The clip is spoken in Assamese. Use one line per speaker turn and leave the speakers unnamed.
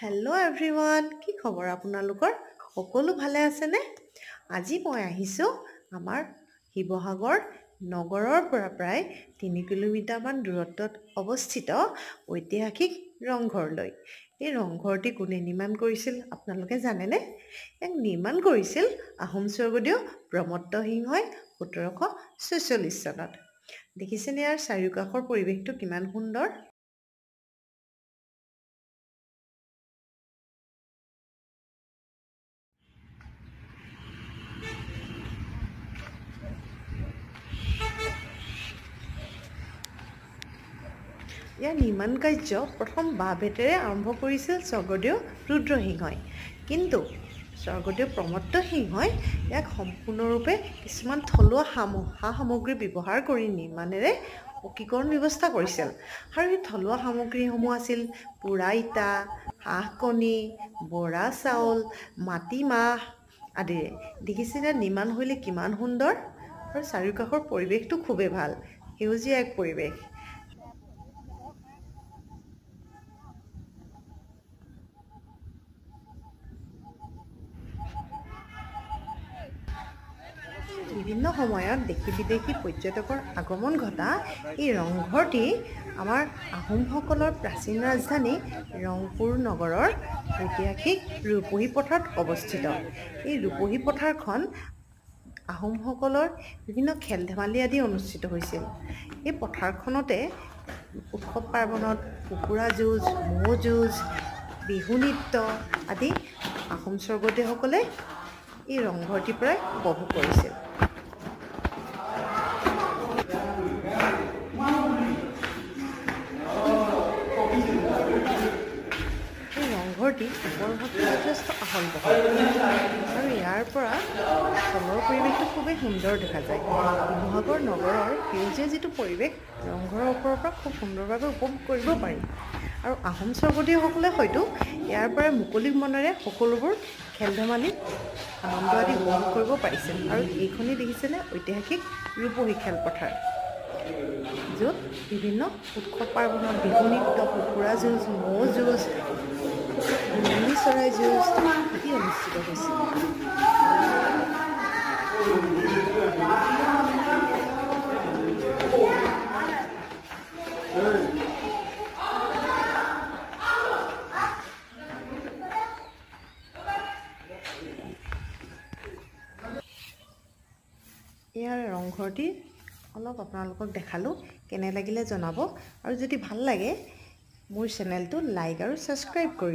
হেল্ল' এভৰিৱান, কি খবৰ আপোনালোকৰ? সকলো ভালে আছেনে? আজি মই আহিছোঁ আমাৰ শিৱসাগৰ নগৰৰ পৰা প্ৰায় 3 কিলোমিটাৰমান দূৰত্বত অৱস্থিত ঐতিহাসিক ৰংঘৰলৈ। এই ৰংঘৰটি কোনে নিৰ্মাণ কৰিছিল আপোনালোকে জানেনে? ইয়াক নিৰ্মাণ কৰিছিল আহোম স্বৰ্গদেউ প্ৰমত্ত সিংহই 1746 চনত। দেখিছেনে ইয়াৰ চাৰিওকাষৰ পৰিৱেশটো কিমান সুন্দৰ? ইয়াৰ নিৰ্মাণ কাৰ্য প্ৰথম বাঁহ বেতেৰে আৰম্ভ কৰিছিল স্বৰ্গদেউ ৰুদ্ৰসিংহই, কিন্তু স্বৰ্গদেউ প্ৰমত্ত সিংহই ইয়াক সম্পূৰ্ণৰূপে কিছুমান থলুৱা সা সামগ্ৰী ব্যৱহাৰ কৰি নিৰ্মাণেৰে পকীকৰণ ব্যৱস্থা কৰিছিল। আৰু এই থলুৱা সামগ্ৰীসমূহ আছিল পোৰা ইটা, হাঁহ কণী, বৰা চাউল, মাটিমাহ আদিৰে। দেখিছেনে নিৰ্মাণশৈলী কিমান সুন্দৰ? আৰু চাৰিওকাষৰ পৰিৱেশটো খুবেই ভাল, সেউজীয়া এক পৰিৱেশ। বিভিন্ন সময়ত দেশী বিদেশী পৰ্যটকৰ আগমন ঘটা এই ৰংঘৰটি আমাৰ আহোমসকলৰ প্ৰাচীন ৰাজধানী ৰংপুৰ নগৰৰ ঐতিহাসিক ৰূপহী পথাৰত অৱস্থিত। এই ৰূপহী পথাৰখন আহোমসকলৰ বিভিন্ন খেল ধেমালি আদি অনুষ্ঠিত হৈছিল। এই পথাৰখনতে উৎসৱ পাৰ্বণত কুকুৰা যুঁজ, ম'হ যুঁজ, বিহু নৃত্য আদি আহোম স্বৰ্গদেউসকলে এই ৰংঘৰটিৰ পৰাই উপভোগ কৰিছিল। এই ৰংঘৰটি ওপৰ ভাগটো যথেষ্ট আহল বহল আৰু ইয়াৰ পৰা তলৰ পৰিৱেশটো খুবেই সুন্দৰ দেখা যায়। শিৱসাগৰ নগৰৰ সেউজীয়া যিটো পৰিৱেশ ৰংঘৰৰ ওপৰৰ পৰা খুব সুন্দৰভাৱে উপভোগ কৰিব পাৰি। আৰু আহোম স্বৰ্গদেউসকলে হয়তো ইয়াৰ পৰা মুকলি মনেৰে সকলোবোৰ খেল ধেমালিত আনন্দ আদি উপভোগ কৰিব পাৰিছিল। আৰু এইখনেই দেখিছেনে ঐতিহাসিক ৰূপহী খেলপথাৰ, য'ত বিভিন্ন উৎসৱ পাৰ্বণত বিহু নৃত্য, কুকুৰা যুঁজ, ম'হ যুঁজ, ঘূৰ্ণি চৰাই যুঁজ আদি অনুষ্ঠিত হৈছিল। ইয়াৰ ৰংঘৰটি অলপ আপোনালোকক দেখালোঁ, কেনে লাগিলে জনাব। আৰু যদি ভাল লাগে মোৰ চেনেলটো লাইক আৰু ছাবস্ক্ৰাইব কৰি